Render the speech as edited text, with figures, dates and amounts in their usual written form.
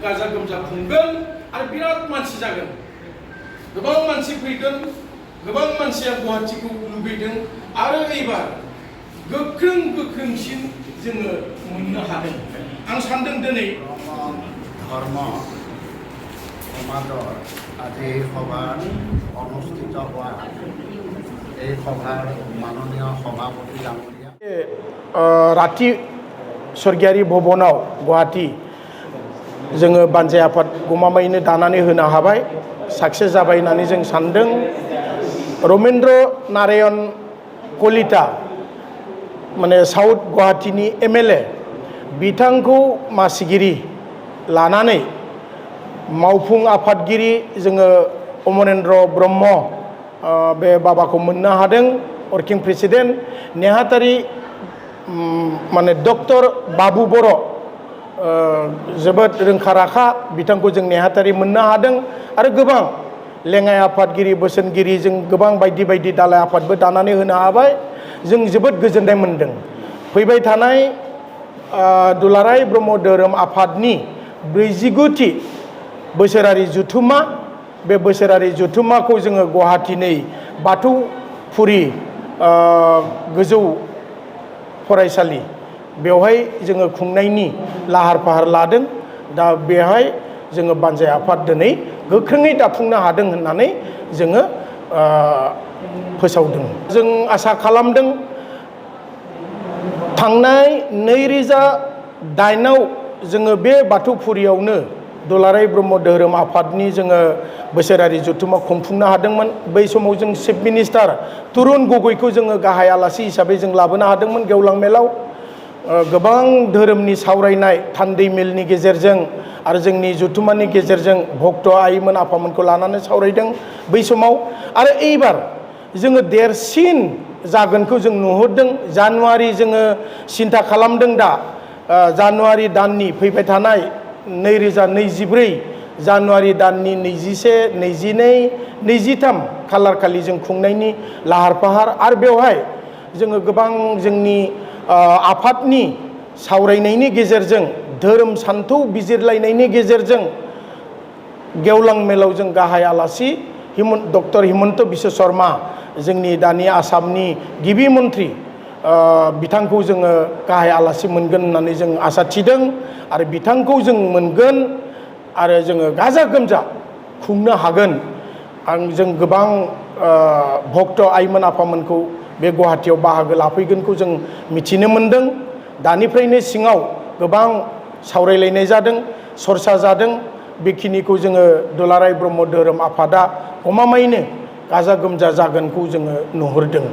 गाजा गोमजा खुंगोन आरो बिराद मानसि जागोन गोबां मानसि फैगोन गोबां मानसिया गुवाहाटीखौ लुबैदों आरो एबार गोख्रोंसिन जोङो मोननो हादों आं सानदों दिनै ধর্ম সমাজৰ আজি সভাৰ অনুষ্ঠিত হোৱা এই সভাৰ মাননীয় সভাপতি ডাঙৰীয়া राथि स्वर्गियारि भवनाव गुवाहाटी जोङो बानजाय आफाद गमामायैनो दानानै होनो हाबाय साक्सेस जाबाय होननानै जों सानदों रमेन्द्र नारायण कलिता माने साउथ गुवाहाटीनि एमएलए बिथांखौ मासिगिरि लानानै मावफुं आफादगिरि जोङो अमरेन्द्र ब्रह्म बे बाबाखौ मोननो हादों वर्किं प्रेसिडेन्ट नेहाथारि माने डक्टर बाबु बर' जोबोद रोंखा राखा बिथांखौ जों नेहाथारि मोननो हादों आरो गोबां लेङाइ आफादगिरि बोसोनगिरि जों गोबां बायदि बायदि दालाय आफादबो दानानै होनो हाबाय जों जोबोद गोजोननाय मोनदों फैबाय थानाय दुलाराय ब्रह्म धोरोम आफादनि 49थि बोसोरारि जुथुमा बे बोसोरारि जुथुमाखौ जोङो गुवाहाटीनि बाथौफुरि गोजौ फरायसालि बेवहाय जोङो खुंनायनि लाहार फाहार लादों दा बेवहाय जोङो बानजाय आफाद दिनै गोख्रोङै दाफुंनो हादों होननानै जोङो फोसावदों जों आसा खालामदों थांनाय 2008आव जोङो बे बाथौफुरियावनो दुलाराय ब्रह्म धोरोम आफादनि जोङो बोसोरारि जथुम्मा खुंफुंनो हादोंमोन बै समाव जों चिफ मिनिस्टार तरुण गगैखौ जोङो गाहाय आलासि हिसाबै जों लाबोनो हादोंमोन गेवलां मेलाव गोबां धोरोमनि सावरायनाय थान्दै मेलनि गेजेरजों आरो जोंनि जथुम्मानि गेजेरजों भक्त आइमोन आफामोनखौ लानानै सावरायदों बै समाव आरो एबार जोङो देरसिन जागोनखौ जों नुहुरदों जानुवारि जोङो सिन्था खालामदों दा जानुवारि दाननि फैबाय थानाय 2024 जानुवारि दाननि 21, 22, 23 खालार खालि जों खुंनायनि लाहार फाहार आरो बेवहाय जोङो गोबां जोंनि आफादनि सावरायनायनि गेजेरजों धोरोम सान्थौ बिजिरलायनायनि गेजेरजों गेवलां मेलाव जों गाहाय आलासि डक्टर हिमन्त बिश्व शर्मा जोंनि दानि आसामनि गिबि मन्त्रि बिथांखौ जोङो गाहाय आलासि मोनगोन होननानै जों आसा थिदों आरो बिथांखौ जों मोनगोन आरो जोङो गाजा गोमजा खुंनो हागोन जों गोबां भक्त आइमोन आफामोनखौ बे गुवाहाटीयाव बाहागो लाफैगोनखौ जों मिथिनो मोनदों दानिफ्रायनो सिङाव गोबां सावरायलायनाय जादों सरसा जादों बेखिनिखौ जोङो दुलाराय ब्रह्म धोरोम आफादा गमामायैनो गाजा गोमजा जागोनखौ जोङो नुहुरदों